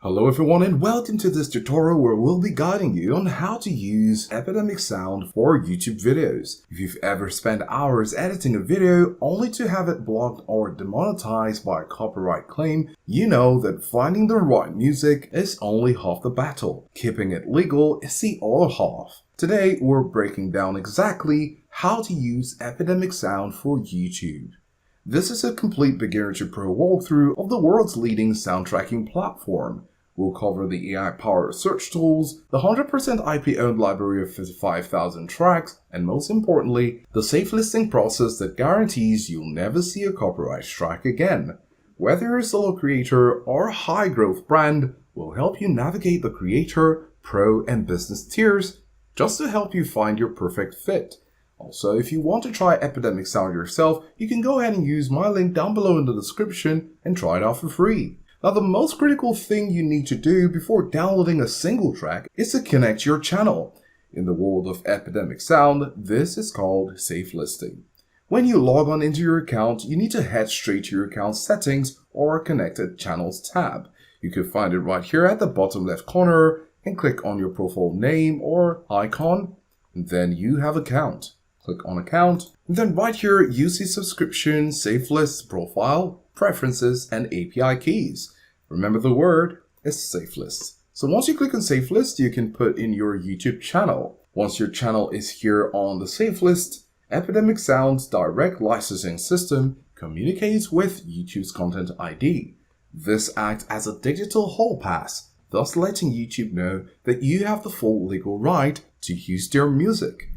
Hello everyone and welcome to this tutorial where we'll be guiding you on how to use Epidemic sound for YouTube videos. If you've ever spent hours editing a video only to have it blocked or demonetized by a copyright claim, you know that finding the right music is only half the battle. Keeping it legal is the other half. Today we're breaking down exactly how to use Epidemic sound for YouTube. This is a complete beginner to pro walkthrough of the world's leading sound tracking platform. We'll cover the AI-powered search tools, the 100% IP-owned library of 55,000 tracks, and most importantly, the safe listing process that guarantees you'll never see a copyright strike again. Whether you're a solo creator or a high-growth brand, we'll help you navigate the creator, pro, and business tiers just to help you find your perfect fit. Also, if you want to try Epidemic sound yourself, you can go ahead and use my link down below in the description and try it out for free. Now, the most critical thing you need to do before downloading a single track is to connect your channel. In the world of Epidemic sound, this is called safe listing. When you log on into your account, you need to head straight to your account settings or connected channels tab. You can find it right here at the bottom left corner and click on your profile name or icon, and then you have account. Click on account, and then right here you see subscription, safe lists, profile, preferences, and API keys. Remember the word is safe list. So once you click on safe list, you can put in your YouTube channel. Once your channel is here on the safe list, Epidemic Sound's direct licensing system communicates with YouTube's Content ID. This acts as a digital hall pass, thus letting YouTube know that you have the full legal right to use their music.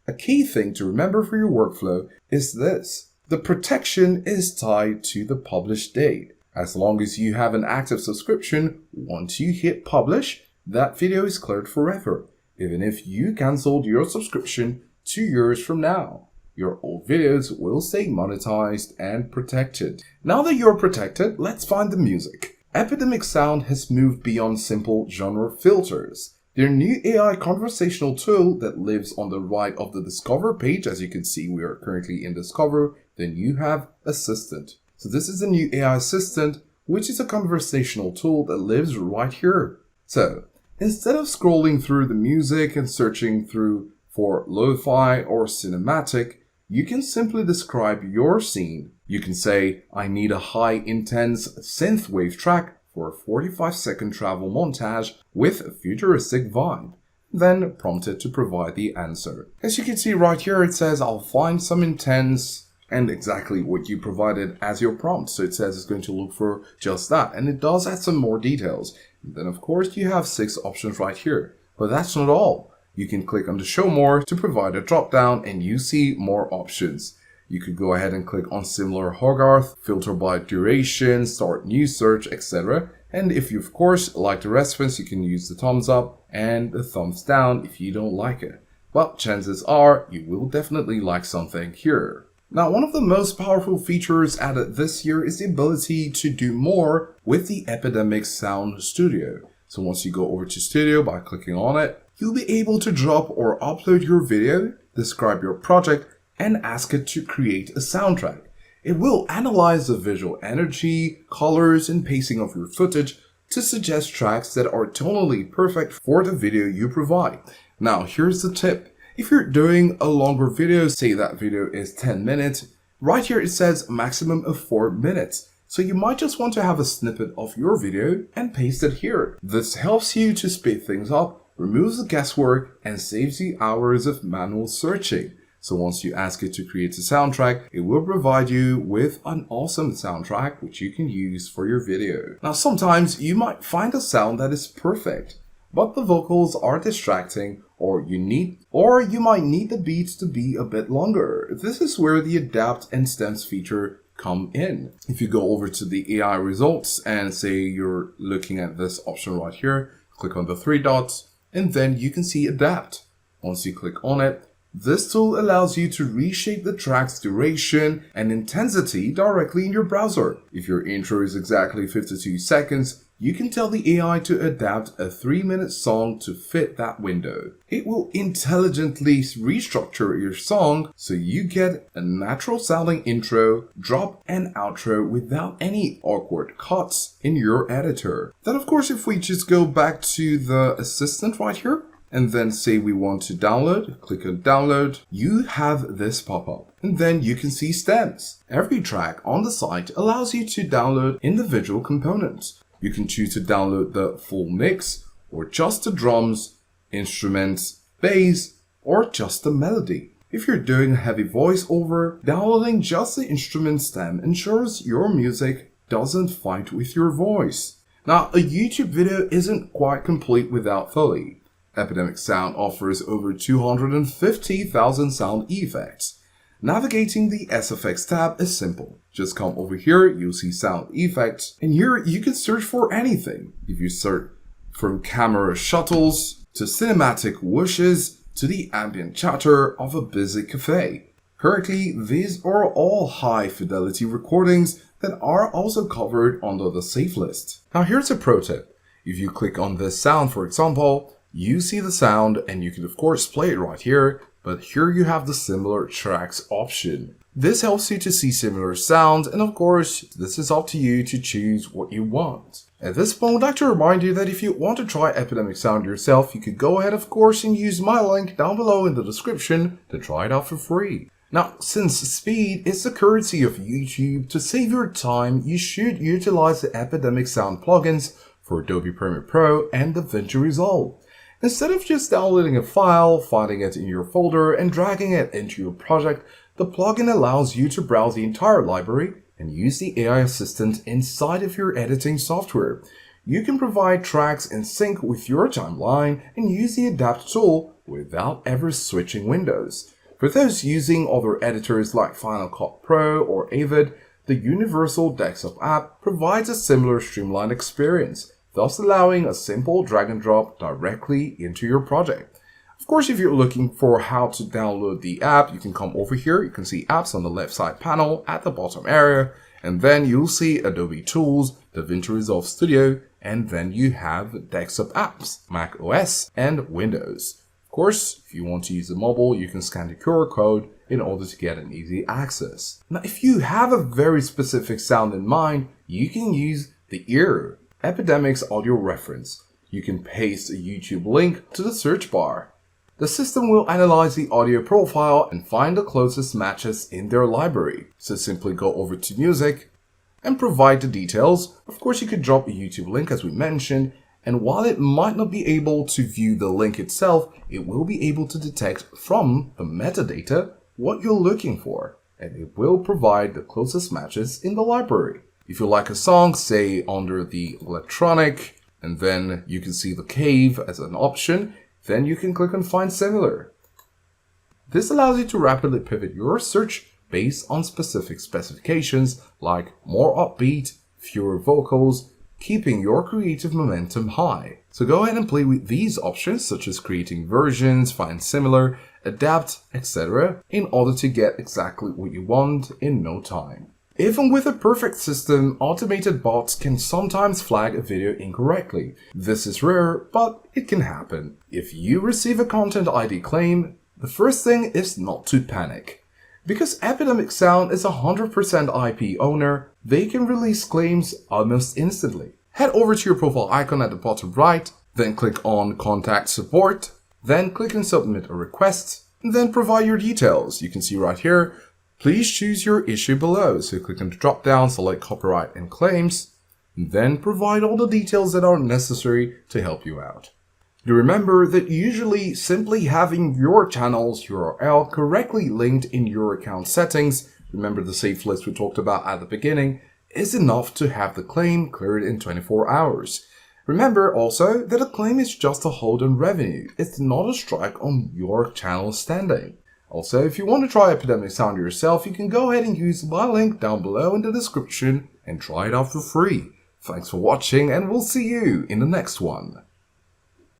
A key thing to remember for your workflow is this. The protection is tied to the publish date. As long as you have an active subscription, once you hit publish, that video is cleared forever, even if you cancelled your subscription 2 years from now. Your old videos will stay monetized and protected. Now that you're protected, let's find the music. Epidemic Sound has moved beyond simple genre filters. Their new AI conversational tool that lives on the right of the Discover page, as you can see we are currently in Discover, then you have Assistant. So this is the new AI Assistant, which is a conversational tool that lives right here. So instead of scrolling through the music and searching through for lo-fi or cinematic, you can simply describe your scene. You can say, I need a high intense synthwave track for a 45-second travel montage with a futuristic vibe, then prompt it to provide the answer. As you can see right here, it says I'll find some intense and exactly what you provided as your prompt. So it says it's going to look for just that, and it does add some more details. And then of course you have 6 options right here, but that's not all. You can click on the show more to provide a drop down and you see more options. You could go ahead and click on similar Hogarth, filter by duration, start new search, etc. And if you of course like the response, you can use the thumbs up and the thumbs down if you don't like it. But chances are you will definitely like something here. Now, one of the most powerful features added this year is the ability to do more with the Epidemic Sound Studio. So once you go over to Studio by clicking on it, you'll be able to drop or upload your video, describe your project, and ask it to create a soundtrack. It will analyze the visual energy, colors, and pacing of your footage to suggest tracks that are tonally perfect for the video you provide. Now, here's the tip. If you're doing a longer video, say that video is 10 minutes, right here it says maximum of 4 minutes. So you might just want to have a snippet of your video and paste it here. This helps you to speed things up, removes the guesswork, and saves you hours of manual searching. So once you ask it to create a soundtrack, it will provide you with an awesome soundtrack which you can use for your video. Now sometimes you might find a sound that is perfect, but the vocals are distracting or you might need the beats to be a bit longer. This is where the adapt and stems feature come in. If you go over to the AI results and say you're looking at this option right here, click on the 3 dots and then you can see adapt. Once you click on it, this tool allows you to reshape the track's duration and intensity directly in your browser. If your intro is exactly 52 seconds, you can tell the AI to adapt a 3-minute song to fit that window. It will intelligently restructure your song so you get a natural sounding intro, drop, and outro without any awkward cuts in your editor. Then of course, if we just go back to the assistant right here, and then say we want to download, click on download, you have this pop up. And then you can see stems. Every track on the site allows you to download individual components. You can choose to download the full mix, or just the drums, instruments, bass, or just the melody. If you're doing a heavy voiceover, downloading just the instrument stem ensures your music doesn't fight with your voice. Now, a YouTube video isn't quite complete without Foley. Epidemic Sound offers over 250,000 sound effects. Navigating the SFX tab is simple. Just come over here, you'll see sound effects, and here you can search for anything. If you search from camera shuttles to cinematic whooshes to the ambient chatter of a busy cafe. Currently, these are all high fidelity recordings that are also covered under the safe list. Now here's a pro tip. If you click on this sound, for example, you see the sound and you can of course play it right here, but here you have the similar tracks option. This helps you to see similar sounds, and of course, this is up to you to choose what you want. At this point, I'd like to remind you that if you want to try Epidemic Sound yourself, you could go ahead of course and use my link down below in the description to try it out for free. Now, since speed is the currency of YouTube, to save your time, you should utilize the Epidemic Sound plugins for Adobe Premiere Pro and DaVinci Resolve. Instead of just downloading a file, finding it in your folder, and dragging it into your project, the plugin allows you to browse the entire library and use the AI assistant inside of your editing software. You can provide tracks in sync with your timeline and use the Adapt tool without ever switching windows. For those using other editors like Final Cut Pro or Avid, the Universal Desktop app provides a similar streamlined experience, thus allowing a simple drag and drop directly into your project. Of course, if you're looking for how to download the app, you can come over here. You can see apps on the left side panel at the bottom area, and then you'll see Adobe Tools, DaVinci Resolve Studio, and then you have desktop apps, Mac OS and Windows. Of course, if you want to use the mobile, you can scan the QR code in order to get an easy access. Now, if you have a very specific sound in mind, you can use the ear. Epidemic's audio reference. You can paste a YouTube link to the search bar. The system will analyze the audio profile and find the closest matches in their library. So simply go over to music and provide the details. Of course, you could drop a YouTube link as we mentioned, and while it might not be able to view the link itself, it will be able to detect from the metadata what you're looking for, and it will provide the closest matches in the library. If you like a song, say under the electronic, and then you can see the cave as an option, then you can click on find similar. This allows you to rapidly pivot your search based on specific specifications like more upbeat, fewer vocals, keeping your creative momentum high. So go ahead and play with these options such as creating versions, find similar, adapt, etc. in order to get exactly what you want in no time. Even with a perfect system, automated bots can sometimes flag a video incorrectly. This is rare, but it can happen. If you receive a Content ID claim, the first thing is not to panic. Because Epidemic Sound is 100% IP owner, they can release claims almost instantly. Head over to your profile icon at the bottom right, then click on Contact Support, then click on Submit a Request, and then provide your details. You can see right here, please choose your issue below. So click on the drop down, select copyright and claims, and then provide all the details that are necessary to help you out. Do remember that usually simply having your channel's URL correctly linked in your account settings, remember the safe list we talked about at the beginning, is enough to have the claim cleared in 24 hours. Remember also that a claim is just a hold on revenue. It's not a strike on your channel's standing. Also, if you want to try Epidemic Sound yourself, you can go ahead and use my link down below in the description and try it out for free. Thanks for watching, and we'll see you in the next one.